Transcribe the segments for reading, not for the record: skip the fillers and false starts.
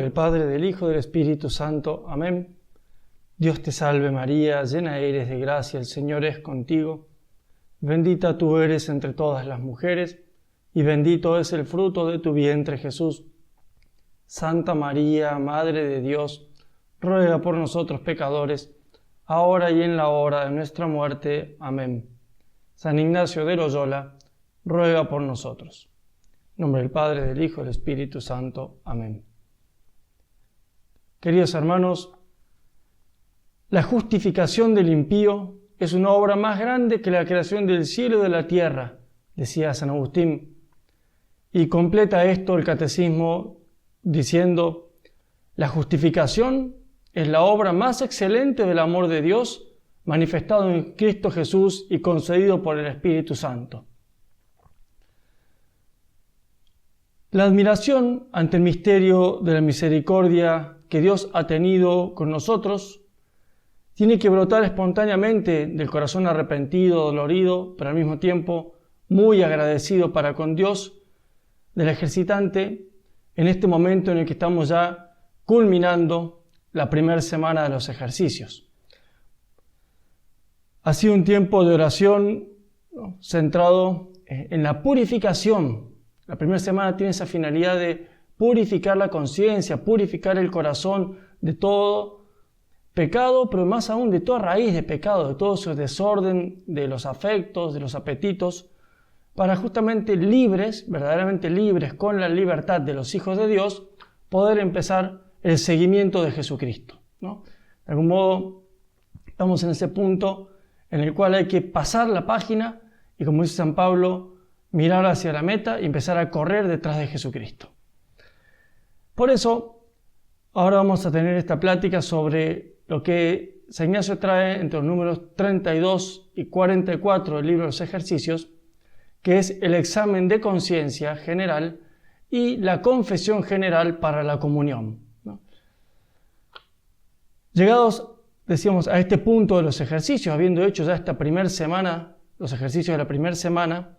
del Padre, del Hijo y del Espíritu Santo. Amén. Dios te salve María, llena eres de gracia, el Señor es contigo. Bendita tú eres entre todas las mujeres, y bendito es el fruto de tu vientre, Jesús. Santa María, Madre de Dios, ruega por nosotros pecadores, ahora y en la hora de nuestra muerte. Amén. San Ignacio de Loyola, ruega por nosotros. En nombre del Padre, del Hijo y del Espíritu Santo. Amén. Queridos hermanos, la justificación del impío es una obra más grande que la creación del cielo y de la tierra, decía San Agustín. Y completa esto el Catecismo diciendo: la justificación es la obra más excelente del amor de Dios, manifestado en Cristo Jesús y concedido por el Espíritu Santo. La admiración ante el misterio de la misericordia que Dios ha tenido con nosotros tiene que brotar espontáneamente del corazón arrepentido, dolorido, pero al mismo tiempo muy agradecido para con Dios, del ejercitante, en este momento en el que estamos ya culminando la primera semana de los ejercicios. Ha sido un tiempo de oración centrado en la purificación. La primera semana tiene esa finalidad de purificar la conciencia, purificar el corazón de todo pecado, pero más aún de toda raíz de pecado, de todo ese desorden de los afectos, de los apetitos, para justamente libres, verdaderamente libres, con la libertad de los hijos de Dios, poder empezar el seguimiento de Jesucristo, ¿no? De algún modo, estamos en ese punto en el cual hay que pasar la página y, como dice San Pablo, mirar hacia la meta y empezar a correr detrás de Jesucristo. Por eso, ahora vamos a tener esta plática sobre lo que San Ignacio trae entre los números 32 y 44 del libro de los ejercicios, que es el examen de conciencia general y la confesión general para la comunión, ¿no? Llegados, decíamos, a este punto de los ejercicios, habiendo hecho ya esta primera semana, los ejercicios de la primera semana,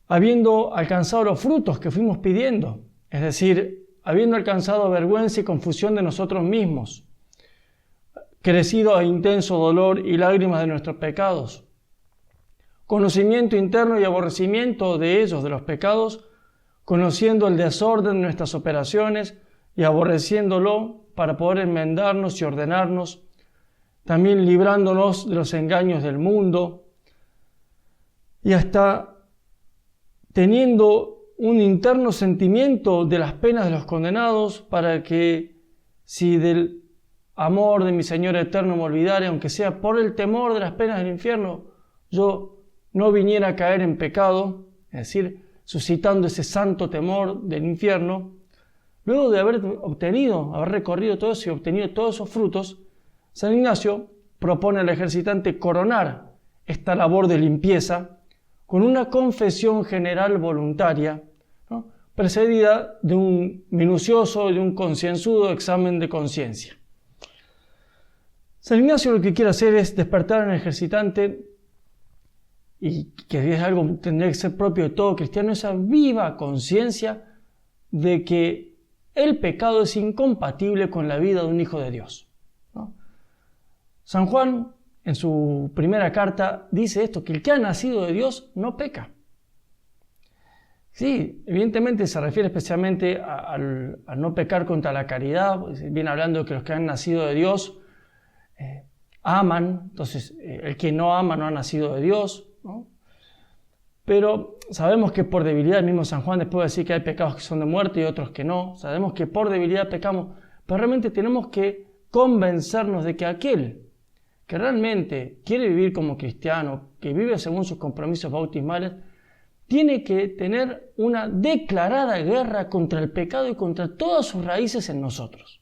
habiendo alcanzado los frutos que fuimos pidiendo, es decir, habiendo alcanzado vergüenza y confusión de nosotros mismos, crecido a intenso dolor y lágrimas de nuestros pecados, conocimiento interno y aborrecimiento de ellos, de los pecados, conociendo el desorden de nuestras operaciones y aborreciéndolo para poder enmendarnos y ordenarnos, también librándonos de los engaños del mundo y hasta teniendo un interno sentimiento de las penas de los condenados, para que, si del amor de mi Señor eterno me olvidare, aunque sea por el temor de las penas del infierno, yo no viniera a caer en pecado, es decir, suscitando ese santo temor del infierno. Luego de haber recorrido todo eso y obtenido todos esos frutos, San Ignacio propone al ejercitante coronar esta labor de limpieza con una confesión general voluntaria, ¿no?, precedida de un minucioso y de un concienzudo examen de conciencia. San Ignacio lo que quiere hacer es despertar en el ejercitante, y que es algo que tendría que ser propio de todo cristiano, esa viva conciencia de que el pecado es incompatible con la vida de un hijo de Dios, ¿no? San Juan, en su primera carta, dice esto, que el que ha nacido de Dios no peca. Sí, evidentemente se refiere especialmente al no pecar contra la caridad, viene hablando de que los que han nacido de Dios aman, entonces el que no ama no ha nacido de Dios, ¿no? Pero sabemos que por debilidad, el mismo San Juan después va a decir que hay pecados que son de muerte y otros que no, sabemos que por debilidad pecamos, pero realmente tenemos que convencernos de que aquel que realmente quiere vivir como cristiano, que vive según sus compromisos bautismales, tiene que tener una declarada guerra contra el pecado y contra todas sus raíces en nosotros,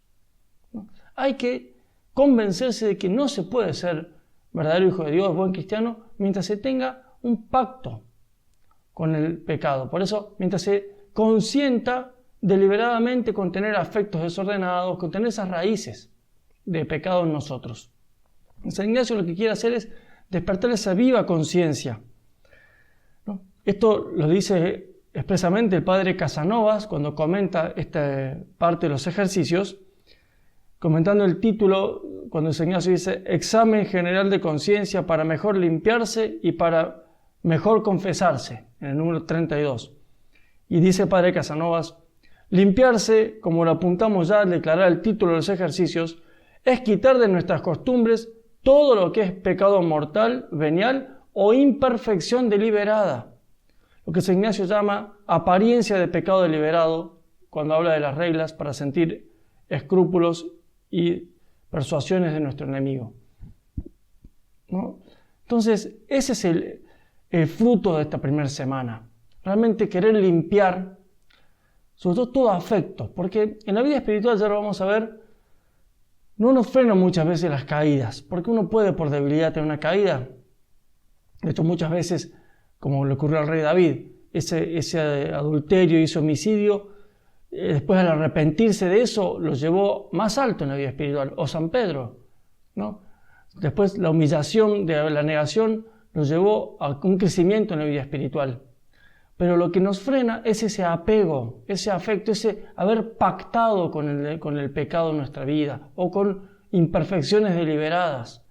¿no? Hay que convencerse de que no se puede ser verdadero hijo de Dios, buen cristiano, mientras se tenga un pacto con el pecado. Por eso, mientras se consienta deliberadamente con tener afectos desordenados, con tener esas raíces de pecado en nosotros. San Ignacio lo que quiere hacer es despertar esa viva conciencia, ¿no? Esto lo dice expresamente el padre Casanovas, cuando comenta esta parte de los ejercicios, comentando el título, cuando San Ignacio dice examen general de conciencia para mejor limpiarse y para mejor confesarse, en el número 32. Y dice el padre Casanovas, limpiarse, como lo apuntamos ya al declarar el título de los ejercicios, es quitar de nuestras costumbres todo lo que es pecado mortal, venial o imperfección deliberada. Lo que San Ignacio llama apariencia de pecado deliberado, cuando habla de las reglas para sentir escrúpulos y persuasiones de nuestro enemigo, ¿no? Entonces, ese es el fruto de esta primera semana. Realmente querer limpiar, sobre todo afecto, porque en la vida espiritual, ya lo vamos a ver, no nos frenan muchas veces las caídas, porque uno puede por debilidad tener una caída. De hecho, muchas veces, como le ocurrió al rey David, ese adulterio y ese homicidio, después al arrepentirse de eso, lo llevó más alto en la vida espiritual. O San Pedro, ¿no? Después la humillación de la negación lo llevó a un crecimiento en la vida espiritual. Pero lo que nos frena es ese apego, ese afecto, ese haber pactado con el pecado en nuestra vida o con imperfecciones deliberadas.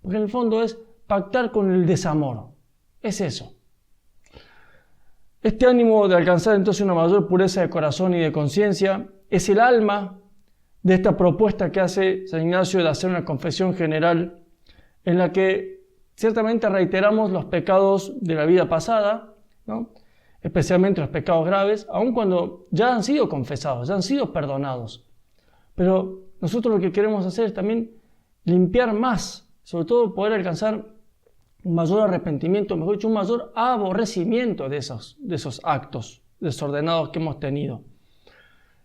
Porque en el fondo es pactar con el desamor. Es eso. Este ánimo de alcanzar entonces una mayor pureza de corazón y de conciencia es el alma de esta propuesta que hace San Ignacio de hacer una confesión general en la que ciertamente reiteramos los pecados de la vida pasada, ¿no? Especialmente los pecados graves, aun cuando ya han sido confesados, ya han sido perdonados. Pero nosotros lo que queremos hacer es también limpiar más, sobre todo poder alcanzar un mayor arrepentimiento, mejor dicho, un mayor aborrecimiento de esos actos desordenados que hemos tenido.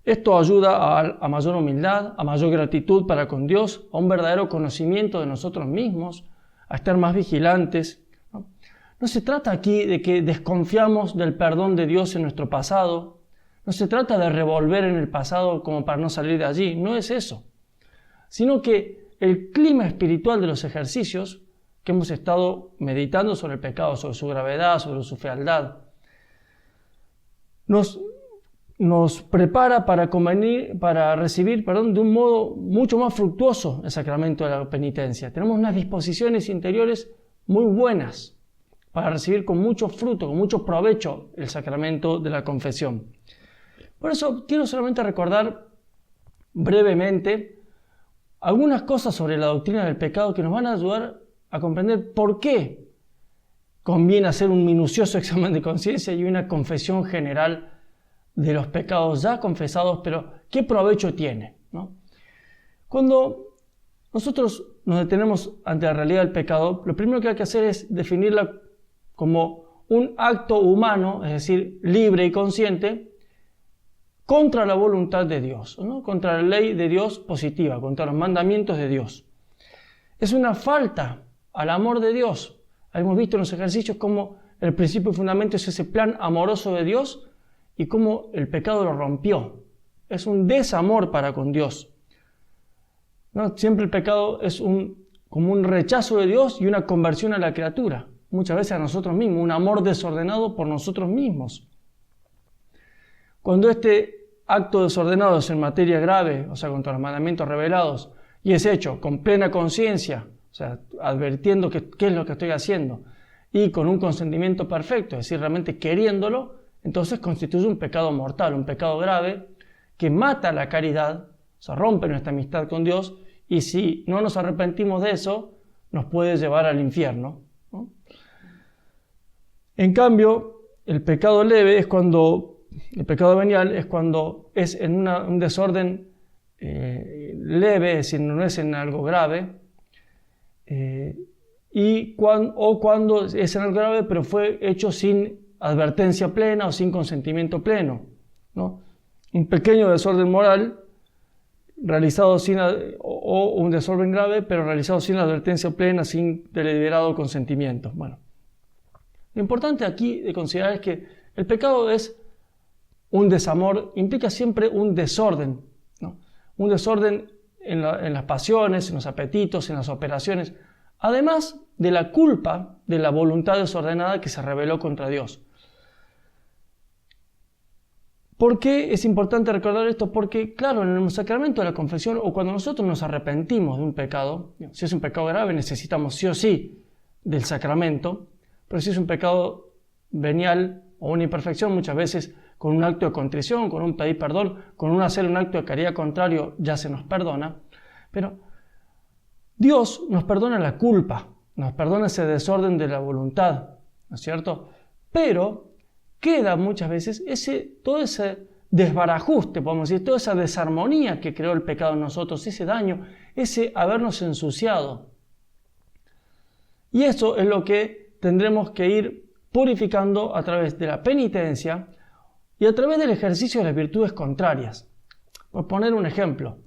Esto ayuda a mayor humildad, a mayor gratitud para con Dios, a un verdadero conocimiento de nosotros mismos, a estar más vigilantes. No se trata aquí de que desconfiamos del perdón de Dios en nuestro pasado. No se trata de revolver en el pasado como para no salir de allí. No es eso. Sino que el clima espiritual de los ejercicios que hemos estado meditando sobre el pecado, sobre su gravedad, sobre su fealdad, nos prepara para recibir de un modo mucho más fructuoso el sacramento de la penitencia. Tenemos unas disposiciones interiores muy buenas para recibir con mucho fruto, con mucho provecho el sacramento de la confesión. Por eso quiero solamente recordar brevemente algunas cosas sobre la doctrina del pecado que nos van a ayudar a comprender por qué conviene hacer un minucioso examen de conciencia y una confesión general de los pecados ya confesados, pero qué provecho tiene, ¿no? Cuando nosotros nos detenemos ante la realidad del pecado, lo primero que hay que hacer es definirla como un acto humano, es decir, libre y consciente, contra la voluntad de Dios, ¿no? Contra la ley de Dios positiva, contra los mandamientos de Dios. Es una falta al amor de Dios. Hemos visto en los ejercicios cómo el principio y fundamento es ese plan amoroso de Dios y cómo el pecado lo rompió. Es un desamor para con Dios, ¿no? Siempre el pecado es como un rechazo de Dios y una conversión a la criatura. Muchas veces a nosotros mismos, un amor desordenado por nosotros mismos. Cuando este acto desordenado es en materia grave, o sea, contra los mandamientos revelados, y es hecho con plena conciencia, o sea, advirtiendo qué es lo que estoy haciendo, y con un consentimiento perfecto, es decir, realmente queriéndolo, entonces constituye un pecado mortal, un pecado grave, que mata la caridad, o sea, rompe nuestra amistad con Dios, y si no nos arrepentimos de eso, nos puede llevar al infierno, ¿no? En cambio, el pecado leve es el pecado venial es cuando es en un desorden leve, es decir, no es en algo grave, o cuando es en algo grave, pero fue hecho sin advertencia plena o sin consentimiento pleno, ¿no? Un pequeño desorden moral realizado o un desorden grave, pero realizado sin advertencia plena, sin deliberado consentimiento. Bueno, lo importante aquí de considerar es que el pecado es un desamor, implica siempre un desorden, ¿no? Un desorden en las pasiones, en los apetitos, en las operaciones, además de la culpa de la voluntad desordenada que se rebeló contra Dios. ¿Por qué es importante recordar esto? Porque, claro, en el sacramento de la confesión o cuando nosotros nos arrepentimos de un pecado, si es un pecado grave necesitamos sí o sí del sacramento, pero si es un pecado venial o una imperfección, muchas veces con un acto de contrición, con un pedir perdón, con un hacer un acto de caridad contrario ya se nos perdona. Pero Dios nos perdona la culpa, nos perdona ese desorden de la voluntad, ¿no es cierto? Pero queda muchas veces todo ese desbarajuste, podemos decir, toda esa desarmonía que creó el pecado en nosotros, ese daño, ese habernos ensuciado. Y eso es lo que tendremos que ir purificando a través de la penitencia y a través del ejercicio de las virtudes contrarias. Por poner un ejemplo,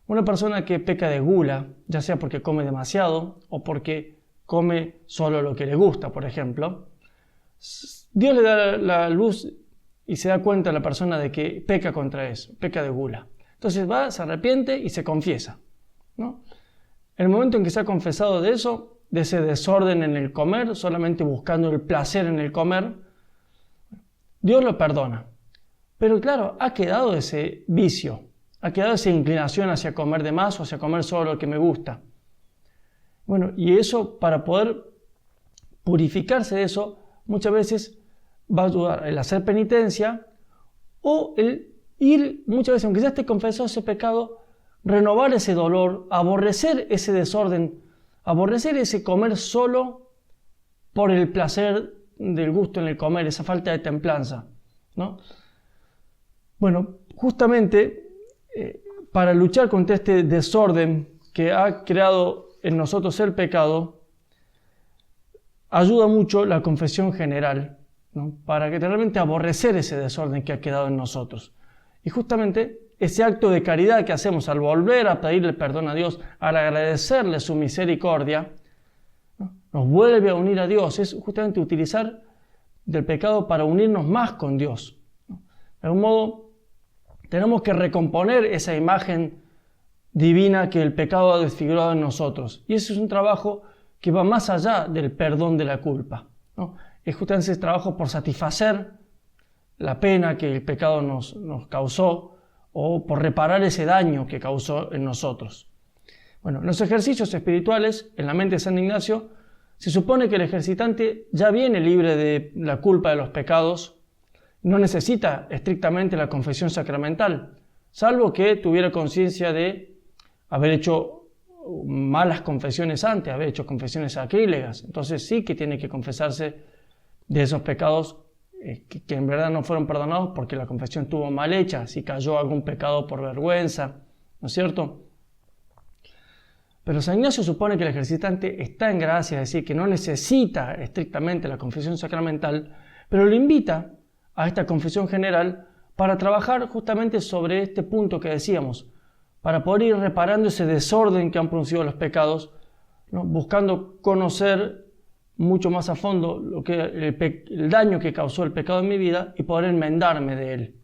una persona que peca de gula, ya sea porque come demasiado o porque come solo lo que le gusta, por ejemplo, Dios le da la luz y se da cuenta a la persona de que peca contra eso, peca de gula. Entonces va, se arrepiente y se confiesa, ¿no? En el momento en que se ha confesado de eso, de ese desorden en el comer, solamente buscando el placer en el comer, Dios lo perdona. Pero claro, ha quedado ese vicio, ha quedado esa inclinación hacia comer de más o hacia comer solo lo que me gusta. Bueno, y eso, para poder purificarse de eso, muchas veces va a ayudar el hacer penitencia o el ir, muchas veces, aunque ya esté confesado ese pecado, renovar ese dolor, aborrecer ese desorden, aborrecer ese comer solo por el placer del gusto en el comer, esa falta de templanza, ¿no? Bueno, justamente para luchar contra este desorden que ha creado en nosotros el pecado, ayuda mucho la confesión general, ¿no? Para que realmente aborrecer ese desorden que ha quedado en nosotros. Y justamente ese acto de caridad que hacemos al volver a pedirle perdón a Dios, al agradecerle su misericordia, ¿no? Nos vuelve a unir a Dios. Es justamente utilizar del pecado para unirnos más con Dios, ¿no? De algún modo, tenemos que recomponer esa imagen divina que el pecado ha desfigurado en nosotros. Y ese es un trabajo que va más allá del perdón de la culpa, ¿no? Es justamente ese trabajo por satisfacer la pena que el pecado nos causó o por reparar ese daño que causó en nosotros. Bueno, en los ejercicios espirituales, en la mente de San Ignacio, se supone que el ejercitante ya viene libre de la culpa de los pecados, no necesita estrictamente la confesión sacramental, salvo que tuviera conciencia de haber hecho malas confesiones antes, haber hecho confesiones sacrílegas. Entonces sí que tiene que confesarse de esos pecados que en verdad no fueron perdonados porque la confesión estuvo mal hecha, si cayó algún pecado por vergüenza, ¿no es cierto? Pero San Ignacio supone que el ejercitante está en gracia, es decir, que no necesita estrictamente la confesión sacramental, pero lo invita a esta confesión general para trabajar justamente sobre este punto que decíamos, para poder ir reparando ese desorden que han producido los pecados, ¿no? Buscando conocer mucho más a fondo el daño que causó el pecado en mi vida y poder enmendarme de él.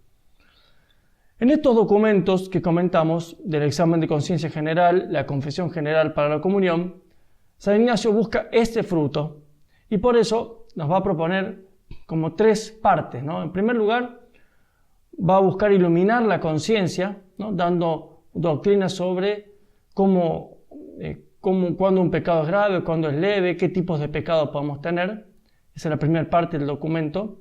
En estos documentos que comentamos, del examen de conciencia general, la confesión general para la comunión, San Ignacio busca este fruto y por eso nos va a proponer como tres partes, ¿no? En primer lugar, va a buscar iluminar la conciencia, ¿no? Dando doctrinas sobre cuándo un pecado es grave, cuándo es leve, qué tipos de pecado podemos tener. Esa es la primera parte del documento,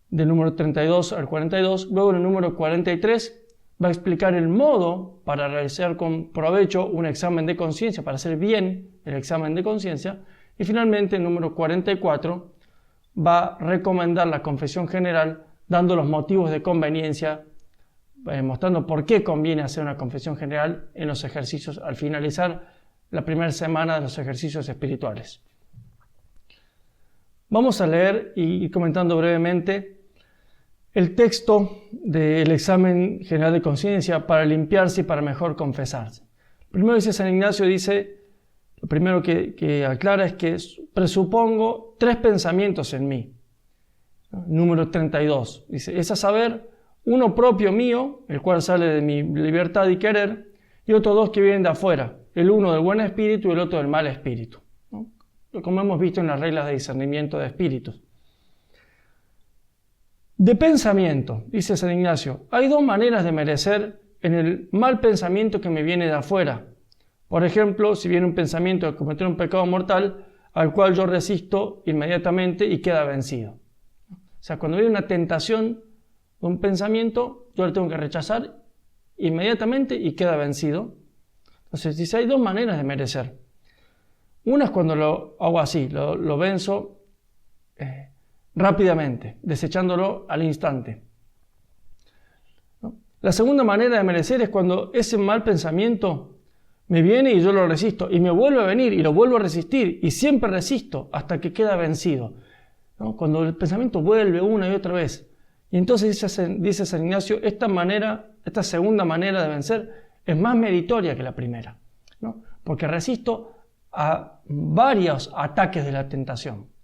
del número 32 al 42. Luego, en el número 43, va a explicar el modo para realizar con provecho un examen de conciencia, para hacer bien el examen de conciencia. Y finalmente, el número 44, va a recomendar la confesión general, dando los motivos de conveniencia, mostrando por qué conviene hacer una confesión general en los ejercicios al finalizar la primera semana de los ejercicios espirituales. Vamos a leer y ir comentando brevemente el texto del examen general de conciencia para limpiarse y para mejor confesarse. Primero dice San Ignacio, lo primero que aclara es que presupongo tres pensamientos en mí. Número 32, dice, es a saber, uno propio mío, el cual sale de mi libertad y querer, y otros dos que vienen de afuera, el uno del buen espíritu y el otro del mal espíritu, ¿no? Como hemos visto en las reglas de discernimiento de espíritus. De pensamiento, dice San Ignacio, hay dos maneras de merecer en el mal pensamiento que me viene de afuera. Por ejemplo, si viene un pensamiento de cometer un pecado mortal, al cual yo resisto inmediatamente y queda vencido. O sea, cuando viene una tentación de un pensamiento, yo lo tengo que rechazar inmediatamente y queda vencido. Entonces, dice, hay dos maneras de merecer. Una es cuando lo hago así, lo venzo rápidamente, desechándolo al instante. ¿No? La segunda manera de merecer es cuando ese mal pensamiento me viene y yo lo resisto, y me vuelve a venir y lo vuelvo a resistir, y siempre resisto hasta que queda vencido. ¿No? Cuando el pensamiento vuelve una y otra vez. Y entonces dice San Ignacio, esta segunda manera de vencer es más meritoria que la primera, ¿no? Porque resisto a varios ataques de la tentación.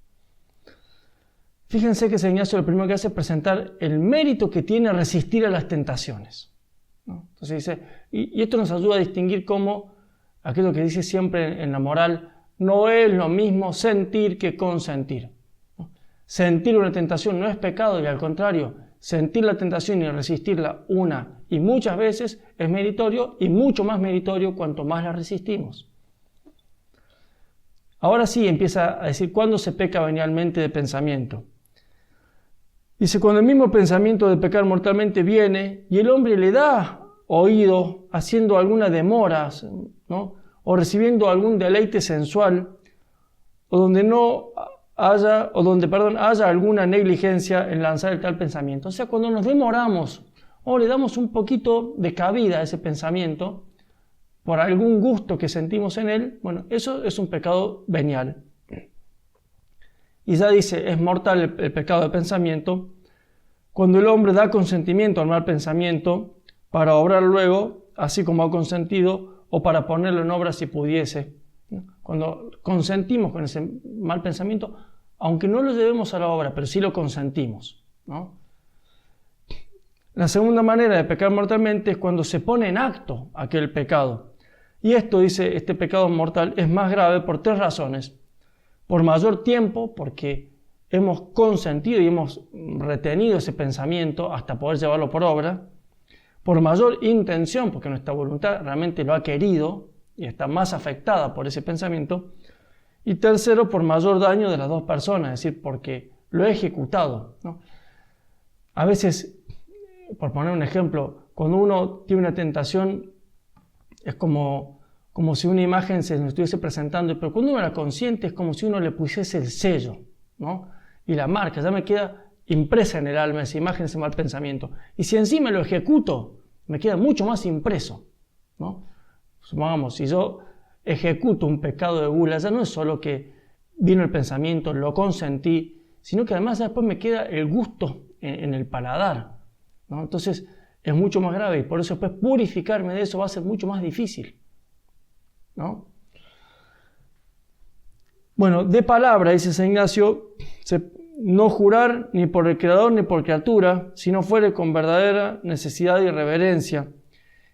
Fíjense que San Ignacio lo primero que hace es presentar el mérito que tiene resistir a las tentaciones, ¿no? Entonces dice, y esto nos ayuda a distinguir cómo aquello que dice siempre en la moral, no es lo mismo sentir que consentir, ¿no? Sentir una tentación no es pecado y al contrario, sentir la tentación y resistirla una y muchas veces es meritorio y mucho más meritorio cuanto más la resistimos. Ahora sí empieza a decir cuándo se peca venialmente de pensamiento. Dice, cuando el mismo pensamiento de pecar mortalmente viene y el hombre le da oído haciendo alguna demora, ¿no? O recibiendo algún deleite sensual, o donde haya alguna negligencia en lanzar el tal pensamiento. O sea, cuando nos demoramos o le damos un poquito de cabida a ese pensamiento, por algún gusto que sentimos en él, bueno, eso es un pecado venial. Y ya dice, es mortal el pecado de pensamiento cuando el hombre da consentimiento al mal pensamiento para obrar luego, así como ha consentido, o para ponerlo en obra si pudiese. Cuando consentimos con ese mal pensamiento, aunque no lo llevemos a la obra, pero sí lo consentimos, ¿no? La segunda manera de pecar mortalmente es cuando se pone en acto aquel pecado. Y esto, dice, este pecado mortal es más grave por tres razones. Por mayor tiempo, porque hemos consentido y hemos retenido ese pensamiento hasta poder llevarlo por obra. Por mayor intención, porque nuestra voluntad realmente lo ha querido y está más afectada por ese pensamiento. Y tercero, por mayor daño de las dos personas, es decir, porque lo he ejecutado, ¿no? A veces, por poner un ejemplo, cuando uno tiene una tentación, es como si una imagen se nos estuviese presentando, pero cuando uno la consiente es como si uno le pusiese el sello, ¿no? Y la marca, ya me queda impresa en el alma esa imagen, ese mal pensamiento. Y si encima lo ejecuto, me queda mucho más impreso, ¿no? Supongamos, si yo ejecuto un pecado de gula, ya no es solo que vino el pensamiento, lo consentí, sino que además después me queda el gusto en el paladar, ¿no? Entonces es mucho más grave y por eso después purificarme de eso va a ser mucho más difícil, ¿no? Bueno, de palabra, dice San Ignacio, no jurar ni por el Creador ni por criatura, si no fuere con verdadera necesidad y reverencia.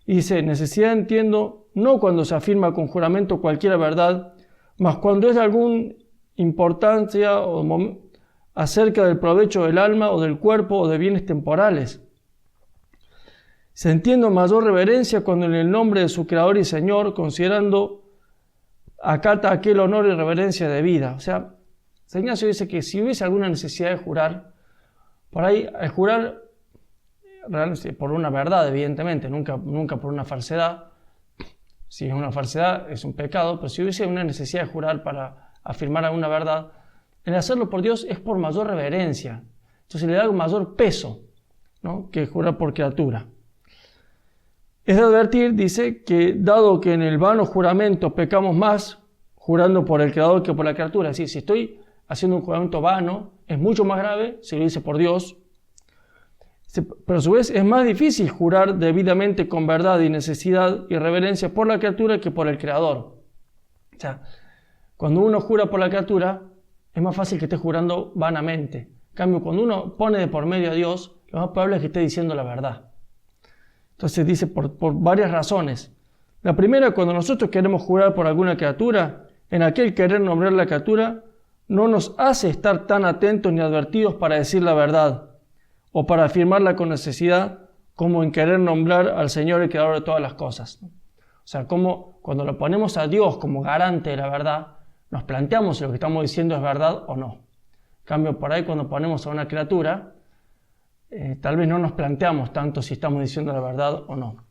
Y dice, necesidad entiendo no cuando se afirma con juramento cualquier verdad, mas cuando es de alguna importancia o acerca del provecho del alma o del cuerpo o de bienes temporales. Se entiende mayor reverencia cuando en el nombre de su Creador y Señor, considerando, acata aquel honor y reverencia de vida. O sea, San Ignacio dice que si hubiese alguna necesidad de jurar, por ahí al jurar por una verdad, evidentemente, nunca por una falsedad. Si es una falsedad, es un pecado, pero si hubiese una necesidad de jurar para afirmar alguna verdad, el hacerlo por Dios es por mayor reverencia. Entonces le da un mayor peso, ¿no?, que jurar por criatura. Es de advertir, dice, que dado que en el vano juramento pecamos más jurando por el Creador que por la criatura, es decir, si estoy haciendo un juramento vano, es mucho más grave si lo hice por Dios. Pero a su vez es más difícil jurar debidamente con verdad y necesidad y reverencia por la criatura que por el Creador. O sea, cuando uno jura por la criatura, es más fácil que esté jurando vanamente. En cambio, cuando uno pone de por medio a Dios, lo más probable es que esté diciendo la verdad. Entonces dice por varias razones. La primera, cuando nosotros queremos jurar por alguna criatura, en aquel querer nombrar la criatura, no nos hace estar tan atentos ni advertidos para decir la verdad. o para afirmarla con necesidad, como en querer nombrar al Señor el creador de todas las cosas. O sea, como cuando lo ponemos a Dios como garante de la verdad, nos planteamos si lo que estamos diciendo es verdad o no. En cambio, por ahí cuando ponemos a una criatura, tal vez no nos planteamos tanto si estamos diciendo la verdad o no.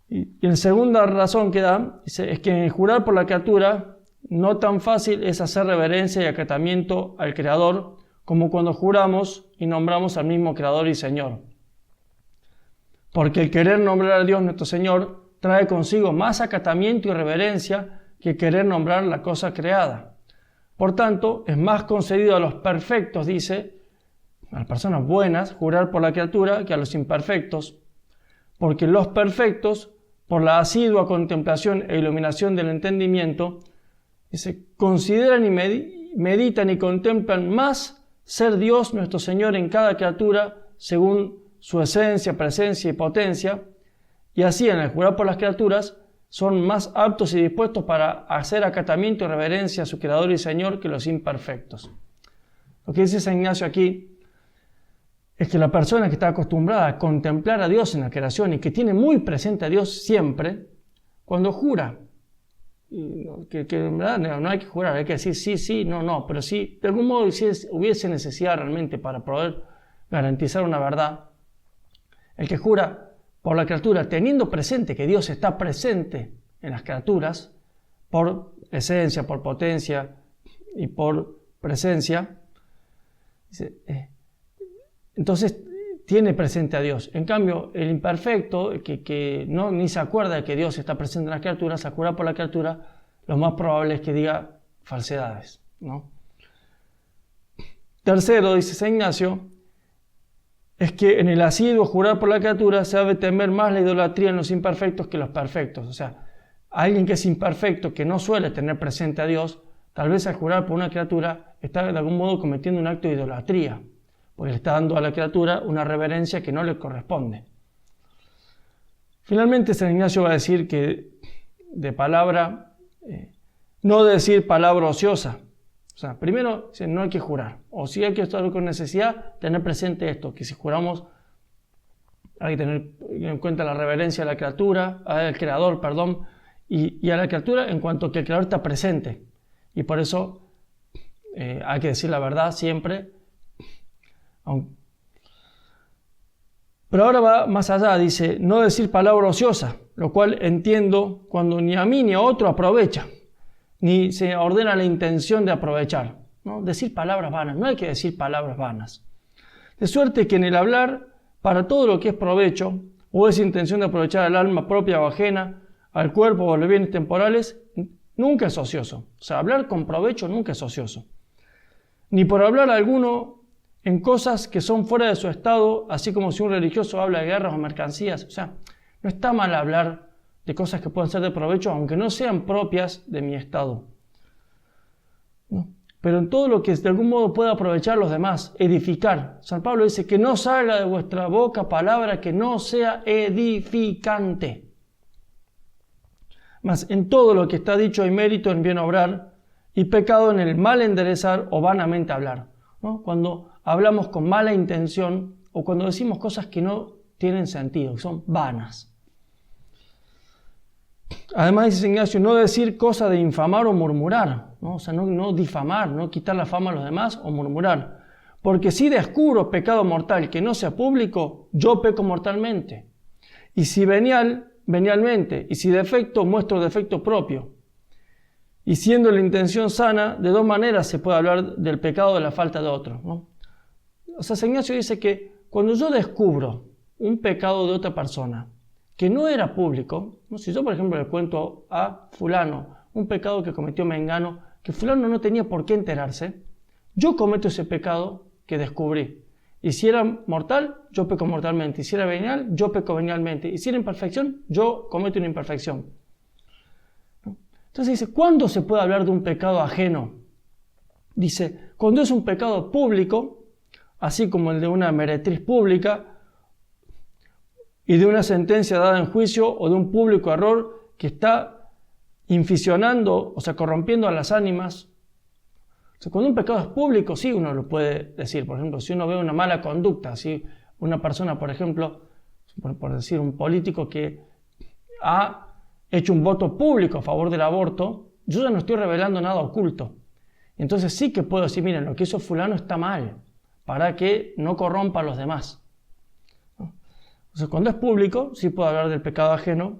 Y la segunda razón que da es que en jurar por la criatura no tan fácil es hacer reverencia y acatamiento al Creador como cuando juramos y nombramos al mismo Creador y Señor. Porque el querer nombrar a Dios nuestro Señor trae consigo más acatamiento y reverencia que querer nombrar la cosa creada. Por tanto, es más concedido a los perfectos, dice, a las personas buenas, jurar por la criatura que a los imperfectos, porque los perfectos, por la asidua contemplación e iluminación del entendimiento, consideran y meditan y contemplan más ser Dios nuestro Señor en cada criatura según su esencia, presencia y potencia, y así en el jurar por las criaturas son más aptos y dispuestos para hacer acatamiento y reverencia a su Creador y Señor que los imperfectos. Lo que dice San Ignacio aquí es que la persona que está acostumbrada a contemplar a Dios en la creación y que tiene muy presente a Dios siempre, cuando jura, que en verdad no hay que jurar, hay que decir sí, sí, no, pero si de algún modo si hubiese necesidad realmente para poder garantizar una verdad, el que jura por la criatura, teniendo presente que Dios está presente en las criaturas, por esencia, por potencia y por presencia, entonces tiene presente a Dios. En cambio, el imperfecto, que no, ni se acuerda de que Dios está presente en las criaturas, se jura por la criatura, lo más probable es que diga falsedades, ¿no? Tercero, dice San Ignacio, es que en el asiduo jurar por la criatura se debe temer más la idolatría en los imperfectos que los perfectos. O sea, alguien que es imperfecto, que no suele tener presente a Dios, tal vez al jurar por una criatura está de algún modo cometiendo un acto de idolatría, porque le está dando a la criatura una reverencia que no le corresponde. Finalmente, San Ignacio va a decir que de palabra, no decir palabra ociosa. O sea, primero, no hay que jurar. O si hay que estar con necesidad, tener presente esto, que si juramos hay que tener en cuenta la reverencia a la criatura, al Creador, y a la criatura en cuanto que el Creador está presente. Y por eso hay que decir la verdad siempre. Pero ahora va más allá, dice, no decir palabra ociosa, lo cual entiendo cuando ni a mí ni a otro aprovecha, ni se ordena la intención de aprovechar, ¿no? Decir palabras vanas, no hay que decir palabras vanas. De suerte que en el hablar, para todo lo que es provecho, o es intención de aprovechar al alma propia o ajena, al cuerpo o a los bienes temporales, nunca es ocioso. O sea, hablar con provecho nunca es ocioso. Ni por hablar alguno en cosas que son fuera de su estado, así como si un religioso habla de guerras o mercancías. O sea, no está mal hablar de cosas que pueden ser de provecho, aunque no sean propias de mi estado. ¿No? Pero en todo lo que de algún modo pueda aprovechar a los demás, edificar. San Pablo dice que no salga de vuestra boca palabra que no sea edificante. Mas en todo lo que está dicho hay mérito en bien obrar y pecado en el mal enderezar o vanamente hablar, ¿no? Cuando hablamos con mala intención o cuando decimos cosas que no tienen sentido, que son vanas. Además dice San Ignacio, no decir cosas de infamar o murmurar, ¿no? O sea, no difamar, no quitar la fama a los demás o murmurar. Porque si descubro pecado mortal que no sea público, yo peco mortalmente. Y si venialmente, y si defecto, muestro defecto propio. Y siendo la intención sana, de dos maneras se puede hablar del pecado de la falta de otro, ¿no? O sea, San Ignacio dice que cuando yo descubro un pecado de otra persona que no era público, ¿no? Si yo, por ejemplo, le cuento a fulano un pecado que cometió Mengano, que fulano no tenía por qué enterarse, yo cometo ese pecado que descubrí. Y si era mortal, yo peco mortalmente. Y si era venial, yo peco venialmente. Y si era imperfección, yo cometo una imperfección. ¿No? Entonces dice, ¿cuándo se puede hablar de un pecado ajeno? Dice, cuando es un pecado público, así como el de una meretriz pública, y de una sentencia dada en juicio o de un público error que está inficionando, o sea, corrompiendo a las ánimas, Entonces, cuando un pecado es público, sí uno lo puede decir. Por ejemplo, si uno ve una mala conducta, si una persona, por ejemplo, por decir un político que ha hecho un voto público a favor del aborto, yo ya no estoy revelando nada oculto. Entonces sí que puedo decir, miren, lo que hizo fulano está mal, para que no corrompa a los demás. Entonces, cuando es público, sí puedo hablar del pecado ajeno.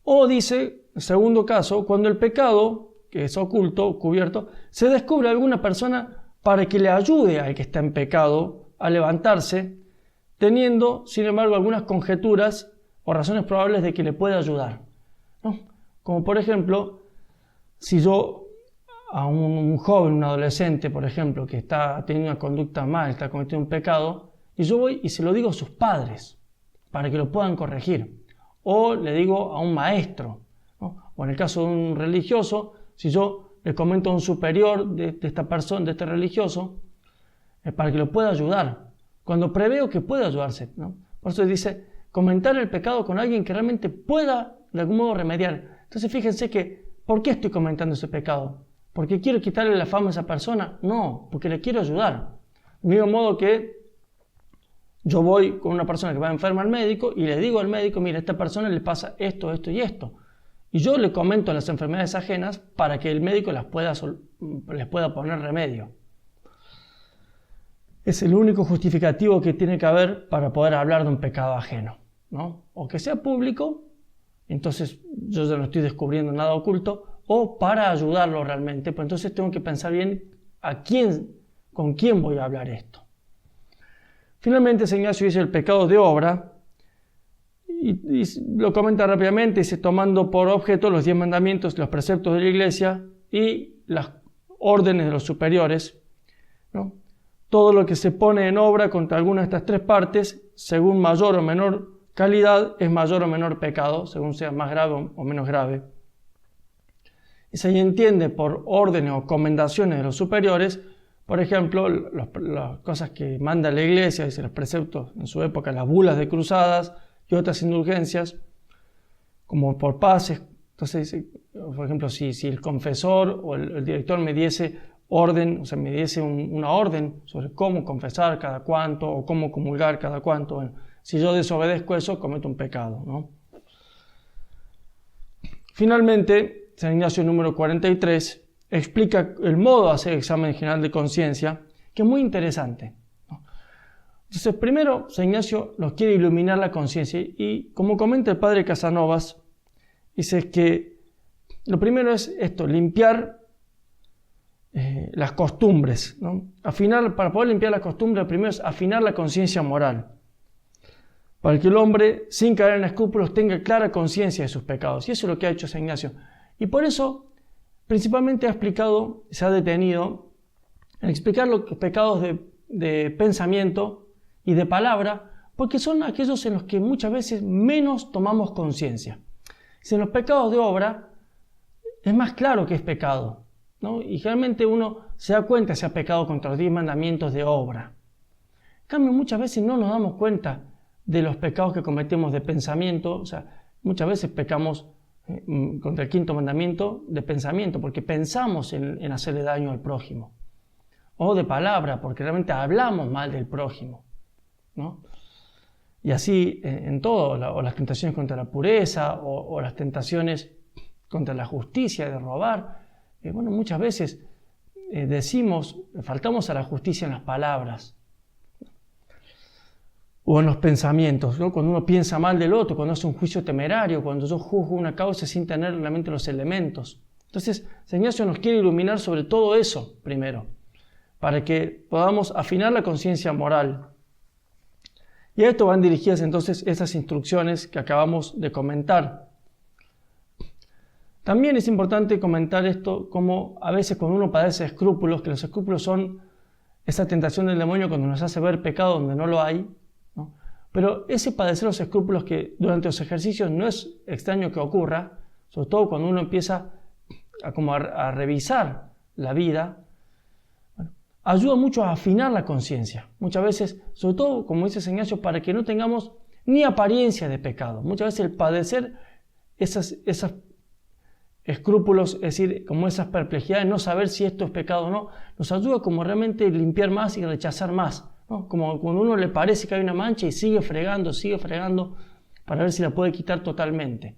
O dice, en segundo caso, cuando el pecado, que es oculto, cubierto, se descubre a alguna persona para que le ayude al que está en pecado a levantarse, teniendo, sin embargo, algunas conjeturas o razones probables de que le pueda ayudar, ¿no? Como por ejemplo, si yo a un joven, un adolescente, por ejemplo, que está teniendo una conducta mal, está cometiendo un pecado, y yo voy y se lo digo a sus padres para que lo puedan corregir. O le digo a un maestro, ¿no? O en el caso de un religioso, si yo le comento a un superior de esta persona, de este religioso, para que lo pueda ayudar, cuando preveo que pueda ayudarse, ¿no? Por eso dice, comentar el pecado con alguien que realmente pueda de algún modo remediar. Entonces fíjense que, ¿por qué estoy comentando ese pecado? ¿Porque quiero quitarle la fama a esa persona? No, porque le quiero ayudar. Del mismo modo que yo voy con una persona que va enferma al médico y le digo al médico, mira, a esta persona le pasa esto, esto y esto. Y yo le comento las enfermedades ajenas para que el médico les pueda poner remedio. Es el único justificativo que tiene que haber para poder hablar de un pecado ajeno, ¿no? O que sea público, entonces yo ya no estoy descubriendo nada oculto, o para ayudarlo realmente, pues entonces tengo que pensar bien con quién voy a hablar esto. Finalmente, San Ignacio dice el pecado de obra, y lo comenta rápidamente, dice tomando por objeto los 10 mandamientos, los preceptos de la Iglesia y las órdenes de los superiores, ¿no? Todo lo que se pone en obra contra alguna de estas tres partes, según mayor o menor calidad, es mayor o menor pecado, según sea más grave o menos grave. Y se entiende por órdenes o comendaciones de los superiores, por ejemplo, las cosas que manda la Iglesia, dice los preceptos en su época, las bulas de cruzadas y otras indulgencias, como por paces. Entonces dice, por ejemplo, si el confesor o el director me diese orden, o sea, me diese una orden sobre cómo confesar cada cuánto o cómo comulgar cada cuánto, bueno, si yo desobedezco eso, cometo un pecado, ¿no? Finalmente, San Ignacio número 43 explica el modo de hacer examen general de conciencia, que es muy interesante, ¿no? Entonces, primero, San Ignacio nos quiere iluminar la conciencia y, como comenta el padre Casanovas, dice que lo primero es esto, limpiar las costumbres, ¿no? Para poder limpiar las costumbres, lo primero es afinar la conciencia moral, para que el hombre, sin caer en escrúpulos, tenga clara conciencia de sus pecados. Y eso es lo que ha hecho San Ignacio. Y por eso, principalmente se ha detenido en explicar los pecados de pensamiento y de palabra, porque son aquellos en los que muchas veces menos tomamos conciencia. Si en los pecados de obra es más claro que es pecado, ¿no? Y generalmente uno se da cuenta si ha pecado contra los 10 mandamientos de obra. En cambio, muchas veces no nos damos cuenta de los pecados que cometemos de pensamiento. O sea, muchas veces pecamos contra el 5.º mandamiento de pensamiento, porque pensamos en hacerle daño al prójimo. O de palabra, porque realmente hablamos mal del prójimo, ¿no? Y así en todo, o las tentaciones contra la pureza, o las tentaciones contra la justicia, de robar. Bueno, muchas veces faltamos a la justicia en las palabras o en los pensamientos, ¿no? Cuando uno piensa mal del otro, cuando hace un juicio temerario, cuando yo juzgo una causa sin tener realmente los elementos. Entonces, San Ignacio nos quiere iluminar sobre todo eso primero, para que podamos afinar la conciencia moral. Y a esto van dirigidas entonces esas instrucciones que acabamos de comentar. También es importante comentar esto, como a veces cuando uno padece escrúpulos, que los escrúpulos son esa tentación del demonio cuando nos hace ver pecado donde no lo hay, ¿no? Pero ese padecer los escrúpulos que durante los ejercicios no es extraño que ocurra, sobre todo cuando uno empieza a revisar la vida, bueno, ayuda mucho a afinar la conciencia. Muchas veces, sobre todo, como dice San Ignacio, para que no tengamos ni apariencia de pecado. Muchas veces el padecer escrúpulos, es decir, como esas perplejidades, no saber si esto es pecado o no, nos ayuda como realmente limpiar más y rechazar más, ¿no? Como cuando a uno le parece que hay una mancha y sigue fregando para ver si la puede quitar totalmente.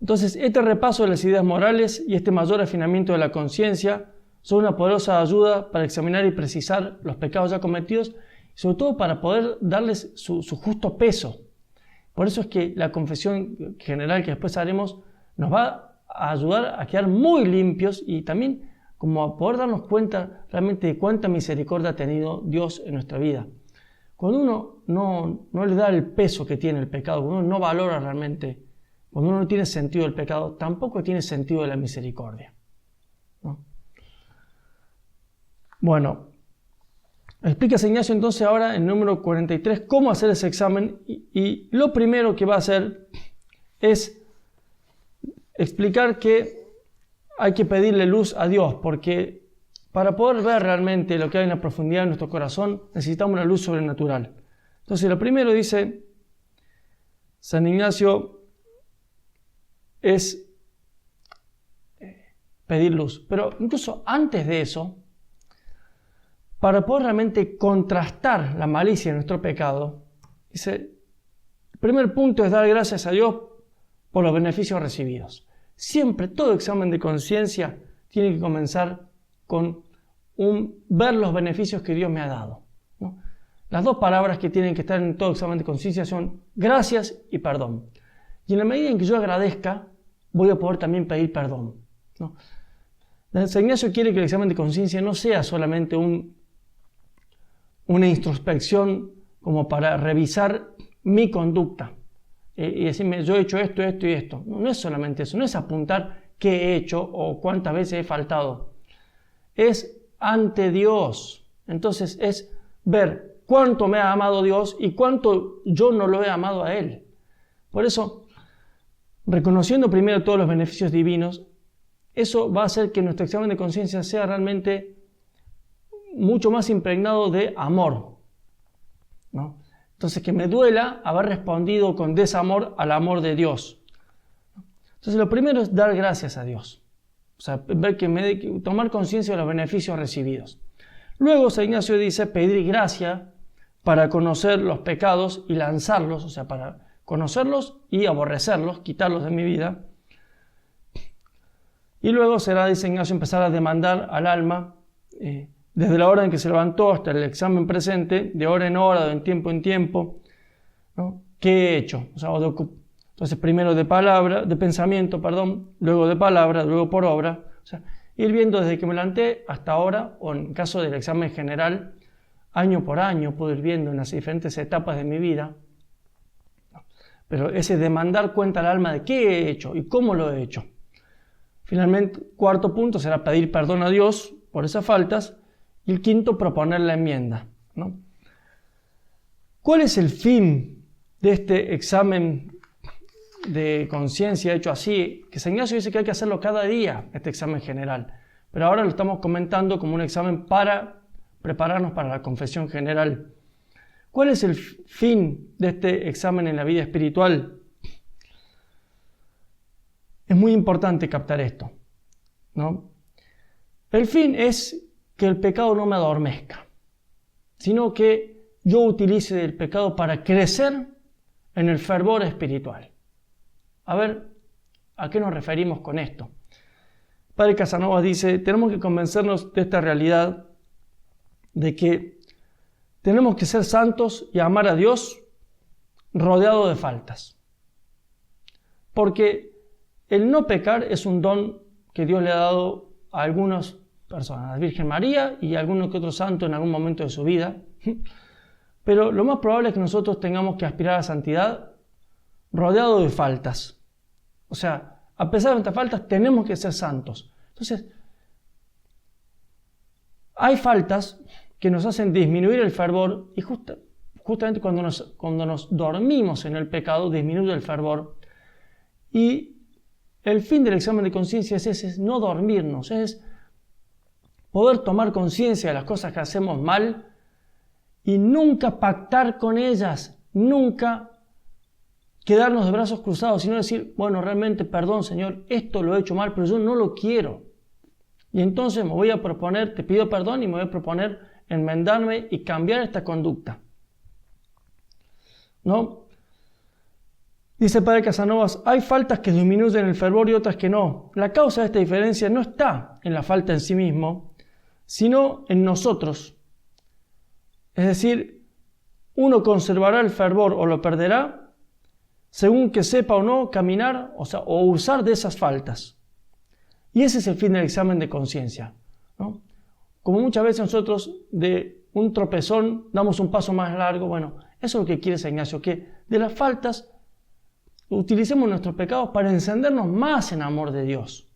Entonces, este repaso de las ideas morales y este mayor afinamiento de la conciencia son una poderosa ayuda para examinar y precisar los pecados ya cometidos, y sobre todo para poder darles su justo peso. Por eso es que la confesión general que después haremos nos va a ayudar a quedar muy limpios y también como a poder darnos cuenta realmente de cuánta misericordia ha tenido Dios en nuestra vida. Cuando uno no le da el peso que tiene el pecado, cuando uno no valora realmente, cuando uno no tiene sentido del pecado, tampoco tiene sentido de la misericordia, ¿no? Bueno, explica San Ignacio entonces ahora en el número 43 cómo hacer ese examen y lo primero que va a hacer es explicar que hay que pedirle luz a Dios, porque para poder ver realmente lo que hay en la profundidad de nuestro corazón necesitamos una luz sobrenatural. Entonces lo primero dice San Ignacio es pedir luz, pero incluso antes de eso, para poder realmente contrastar la malicia de nuestro pecado, dice, el primer punto es dar gracias a Dios por los beneficios recibidos. Siempre, todo examen de conciencia tiene que comenzar con ver los beneficios que Dios me ha dado, ¿no? Las dos palabras que tienen que estar en todo examen de conciencia son gracias y perdón. Y en la medida en que yo agradezca, voy a poder también pedir perdón, ¿no? San Ignacio quiere que el examen de conciencia no sea solamente una introspección como para revisar mi conducta y decirme yo he hecho esto, esto y esto. No es solamente eso, no es apuntar qué he hecho o cuántas veces he faltado. Es ante Dios. Entonces es ver cuánto me ha amado Dios y cuánto yo no lo he amado a Él. Por eso, reconociendo primero todos los beneficios divinos, eso va a hacer que nuestro examen de conciencia sea realmente mucho más impregnado de amor, ¿no? Entonces, que me duela haber respondido con desamor al amor de Dios. Entonces, lo primero es dar gracias a Dios. O sea, ver tomar conciencia de los beneficios recibidos. Luego, San Ignacio dice pedir gracia para conocer los pecados y lanzarlos, o sea, para conocerlos y aborrecerlos, quitarlos de mi vida. Y luego será, dice Ignacio, empezar a demandar al alma, desde la hora en que se levantó hasta el examen presente, de hora en hora, de tiempo en tiempo, ¿no? ¿Qué he hecho? O sea, entonces primero de pensamiento, luego de palabra, luego por obra. O sea, ir viendo desde que me levanté hasta ahora, o en caso del examen general, año por año, puedo ir viendo en las diferentes etapas de mi vida. Pero ese demandar cuenta al alma de qué he hecho y cómo lo he hecho. Finalmente, cuarto punto será pedir perdón a Dios por esas faltas. Y el quinto, proponer la enmienda, ¿no? ¿Cuál es el fin de este examen de conciencia hecho así? Que San Ignacio dice que hay que hacerlo cada día, este examen general. Pero ahora lo estamos comentando como un examen para prepararnos para la confesión general. ¿Cuál es el fin de este examen en la vida espiritual? Es muy importante captar esto, ¿no? El fin es que el pecado no me adormezca, sino que yo utilice el pecado para crecer en el fervor espiritual. A ver, ¿a qué nos referimos con esto? Padre Casanovas dice, tenemos que convencernos de esta realidad, de que tenemos que ser santos y amar a Dios rodeado de faltas. Porque el no pecar es un don que Dios le ha dado a algunas personas, a la Virgen María y a alguno que otro santo en algún momento de su vida. Pero lo más probable es que nosotros tengamos que aspirar a la santidad rodeado de faltas. O sea, a pesar de nuestras faltas, tenemos que ser santos. Entonces, hay faltas que nos hacen disminuir el fervor y justamente cuando nos dormimos en el pecado, disminuye el fervor. Y el fin del examen de conciencia es ese, es no dormirnos, es poder tomar conciencia de las cosas que hacemos mal y nunca pactar con ellas, nunca quedarnos de brazos cruzados, sino decir, bueno, realmente, perdón, Señor, esto lo he hecho mal, pero yo no lo quiero. Y entonces me voy a proponer, te pido perdón y me voy a proponer enmendarme y cambiar esta conducta. ¿No? Dice el padre Casanovas, hay faltas que disminuyen el fervor y otras que no. La causa de esta diferencia no está en la falta en sí mismo, sino en nosotros. Es decir, uno conservará el fervor o lo perderá según que sepa o no caminar, o usar de esas faltas. Y ese es el fin del examen de conciencia, ¿no? Como muchas veces nosotros de un tropezón damos un paso más largo, bueno, eso es lo que quiere San Ignacio, que de las faltas utilicemos nuestros pecados para encendernos más en amor de Dios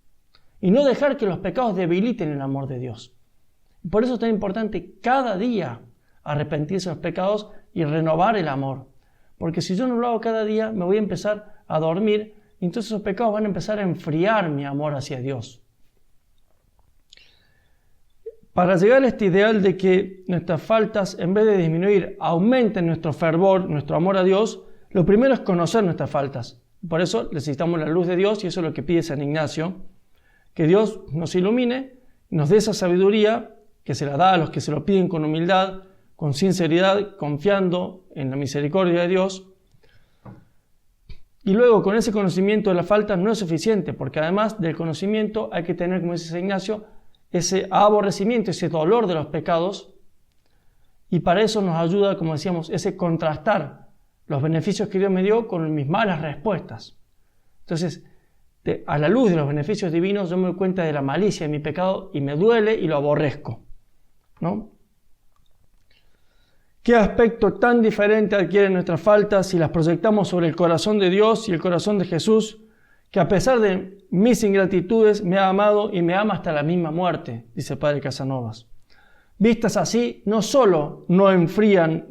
y no dejar que los pecados debiliten el amor de Dios. Por eso es tan importante cada día arrepentirse de los pecados y renovar el amor. Porque si yo no lo hago cada día, me voy a empezar a dormir y entonces esos pecados van a empezar a enfriar mi amor hacia Dios. Para llegar a este ideal de que nuestras faltas, en vez de disminuir, aumenten nuestro fervor, nuestro amor a Dios, lo primero es conocer nuestras faltas. Por eso necesitamos la luz de Dios y eso es lo que pide San Ignacio, que Dios nos ilumine, nos dé esa sabiduría que se la da a los que se lo piden con humildad, con sinceridad, confiando en la misericordia de Dios. Y luego con ese conocimiento de la falta no es suficiente, porque además del conocimiento hay que tener, como dice San Ignacio, ese aborrecimiento, ese dolor de los pecados, y para eso nos ayuda, como decíamos, ese contrastar los beneficios que Dios me dio con mis malas respuestas. Entonces, a la luz de los beneficios divinos, yo me doy cuenta de la malicia de mi pecado y me duele y lo aborrezco, ¿no? ¿Qué aspecto tan diferente adquieren nuestras faltas si las proyectamos sobre el corazón de Dios y el corazón de Jesús, que a pesar de mis ingratitudes me ha amado y me ama hasta la misma muerte, dice el padre Casanovas? Vistas así, no solo no enfrían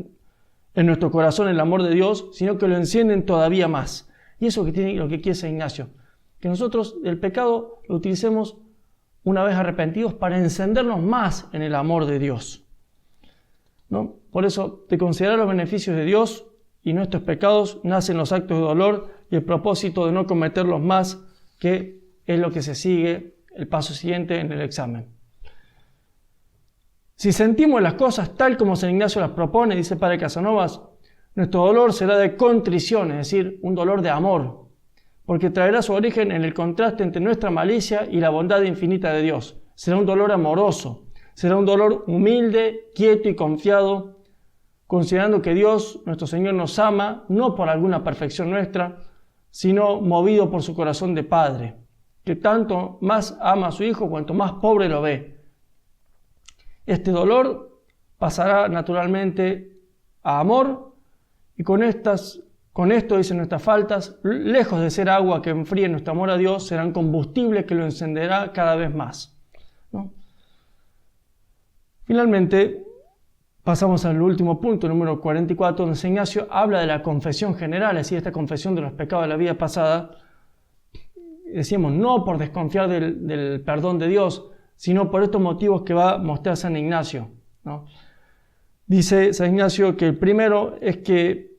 en nuestro corazón el amor de Dios, sino que lo encienden todavía más. Y eso es lo que quiere San Ignacio, que nosotros el pecado lo utilicemos una vez arrepentidos para encendernos más en el amor de Dios, ¿no? Por eso, de considerar los beneficios de Dios y nuestros pecados, nacen los actos de dolor y el propósito de no cometerlos más, que es lo que se sigue, el paso siguiente en el examen. Si sentimos las cosas tal como San Ignacio las propone, dice el padre Casanovas, nuestro dolor será de contrición, es decir, un dolor de amor, porque traerá su origen en el contraste entre nuestra malicia y la bondad infinita de Dios. Será un dolor amoroso, será un dolor humilde, quieto y confiado, considerando que Dios, nuestro Señor, nos ama, no por alguna perfección nuestra, sino movido por su corazón de Padre, que tanto más ama a su Hijo cuanto más pobre lo ve. Este dolor pasará naturalmente a amor, y con esto, dicen nuestras faltas, lejos de ser agua que enfríe nuestro amor a Dios, serán combustible que lo encenderá cada vez más, ¿no? Finalmente, pasamos al último punto, número 44, donde San Ignacio habla de la confesión general, es decir, esta confesión de los pecados de la vida pasada. Decíamos, no por desconfiar del perdón de Dios, sino por estos motivos que va a mostrar San Ignacio, ¿no? Dice San Ignacio que el primero es que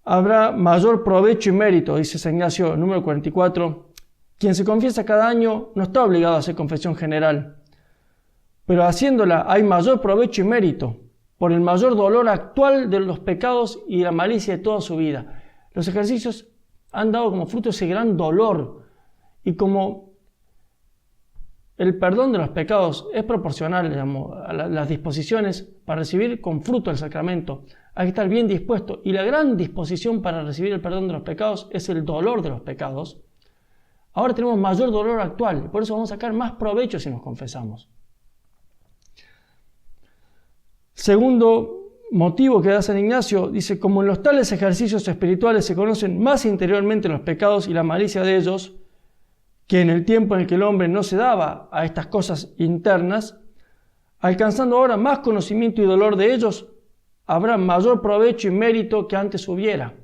habrá mayor provecho y mérito, dice San Ignacio, número 44. Quien se confiesa cada año no está obligado a hacer confesión general, pero haciéndola hay mayor provecho y mérito por el mayor dolor actual de los pecados y la malicia de toda su vida. Los ejercicios han dado como fruto ese gran dolor, y como el perdón de los pecados es proporcional, digamos, a las disposiciones para recibir con fruto el sacramento, hay que estar bien dispuesto, y la gran disposición para recibir el perdón de los pecados es el dolor de los pecados. Ahora tenemos mayor dolor actual, y por eso vamos a sacar más provecho si nos confesamos. Segundo motivo que da San Ignacio, dice, como en los tales ejercicios espirituales se conocen más interiormente los pecados y la malicia de ellos, que en el tiempo en el que el hombre no se daba a estas cosas internas, alcanzando ahora más conocimiento y dolor de ellos, habrá mayor provecho y mérito que antes hubiera.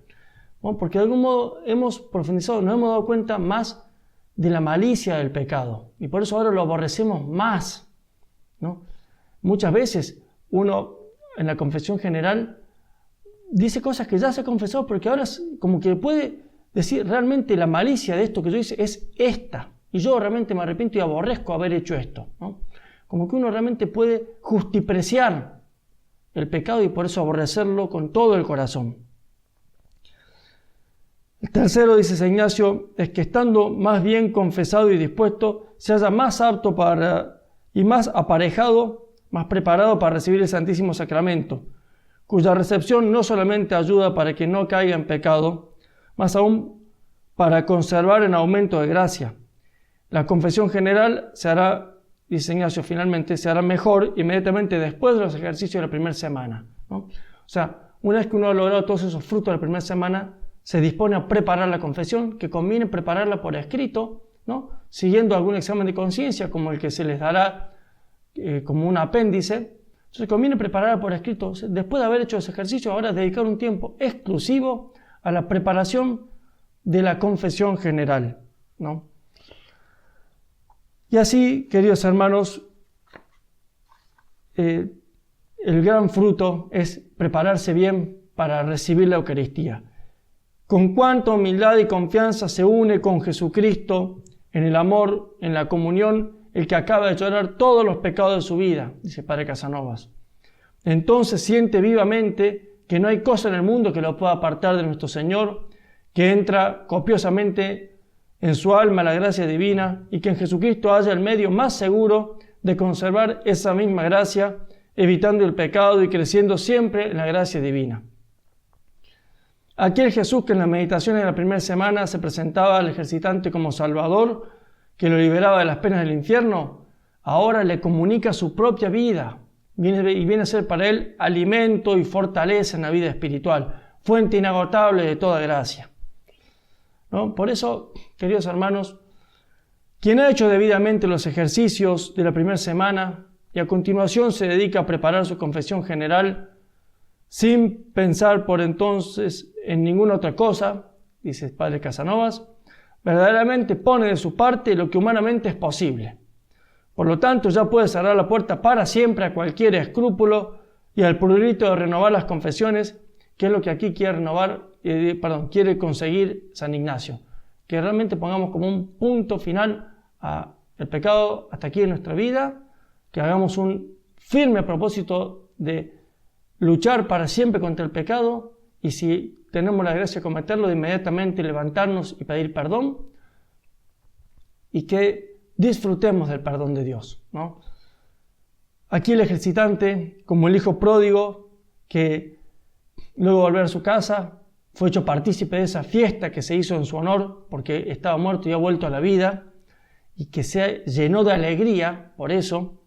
Bueno, porque de algún modo hemos profundizado, nos hemos dado cuenta más de la malicia del pecado, y por eso ahora lo aborrecemos más, ¿no? Muchas veces uno en la confesión general dice cosas que ya se ha confesado, porque ahora como que puede decir realmente la malicia de esto que yo hice es esta, y yo realmente me arrepiento y aborrezco haber hecho esto, ¿no? Como que uno realmente puede justipreciar el pecado y por eso aborrecerlo con todo el corazón. El tercero, dice San Ignacio, es que estando más bien confesado y dispuesto, se haya más apto y más aparejado, más preparado para recibir el Santísimo Sacramento, cuya recepción no solamente ayuda para que no caiga en pecado, más aún para conservar en aumento de gracia. La confesión general se hará, dice Ignacio, finalmente se hará mejor inmediatamente después de los ejercicios de la primera semana, ¿no? O sea, una vez que uno ha logrado todos esos frutos de la primera semana, se dispone a preparar la confesión, que conviene prepararla por escrito, ¿no? Siguiendo algún examen de conciencia, como el que se les dará como un apéndice. Entonces conviene prepararla por escrito. Después de haber hecho ese ejercicio, ahora dedicar un tiempo exclusivo a la preparación de la confesión general, ¿no? Y así, queridos hermanos, el gran fruto es prepararse bien para recibir la Eucaristía. Con cuánta humildad y confianza se une con Jesucristo en el amor, en la comunión, el que acaba de llorar todos los pecados de su vida, dice Padre Casanovas. Entonces siente vivamente que no hay cosa en el mundo que lo pueda apartar de nuestro Señor, que entra copiosamente en su alma la gracia divina y que en Jesucristo haya el medio más seguro de conservar esa misma gracia, evitando el pecado y creciendo siempre en la gracia divina. Aquel Jesús que en las meditaciones de la primera semana se presentaba al ejercitante como Salvador, que lo liberaba de las penas del infierno, ahora le comunica su propia vida viene a ser para él alimento y fortaleza en la vida espiritual, fuente inagotable de toda gracia, ¿no? Por eso, queridos hermanos, quien ha hecho debidamente los ejercicios de la primera semana y a continuación se dedica a preparar su confesión general, sin pensar por entonces en ninguna otra cosa, dice el Padre Casanovas, verdaderamente pone de su parte lo que humanamente es posible. Por lo tanto, ya puede cerrar la puerta para siempre a cualquier escrúpulo y al prurito de renovar las confesiones, que es lo que aquí quiere conseguir San Ignacio. Que realmente pongamos como un punto final al pecado hasta aquí en nuestra vida, que hagamos un firme propósito de luchar para siempre contra el pecado, y si tenemos la gracia de cometerlo, de inmediatamente levantarnos y pedir perdón, y que disfrutemos del perdón de Dios, ¿no? Aquí el ejercitante, como el hijo pródigo, que luego de volver a su casa, fue hecho partícipe de esa fiesta que se hizo en su honor, porque estaba muerto y ha vuelto a la vida, y que se llenó de alegría por eso.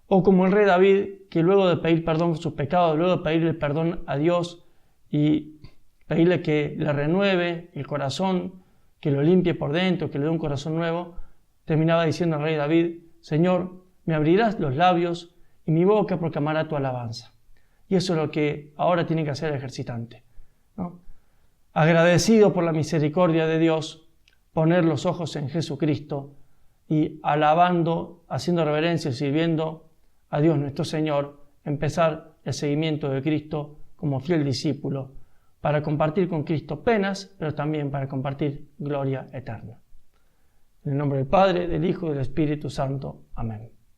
O como el rey David, que luego de pedir perdón por sus pecados, luego de pedirle perdón a Dios y pedirle que le renueve el corazón, que lo limpie por dentro, que le dé un corazón nuevo, terminaba diciendo al rey David: Señor, me abrirás los labios y mi boca proclamará tu alabanza. Y eso es lo que ahora tiene que hacer el ejercitante, ¿no? Agradecido por la misericordia de Dios, poner los ojos en Jesucristo y alabando, haciendo reverencia y sirviendo a Dios nuestro Señor, empezar el seguimiento de Cristo como fiel discípulo, para compartir con Cristo penas, pero también para compartir gloria eterna. En el nombre del Padre, del Hijo y del Espíritu Santo. Amén.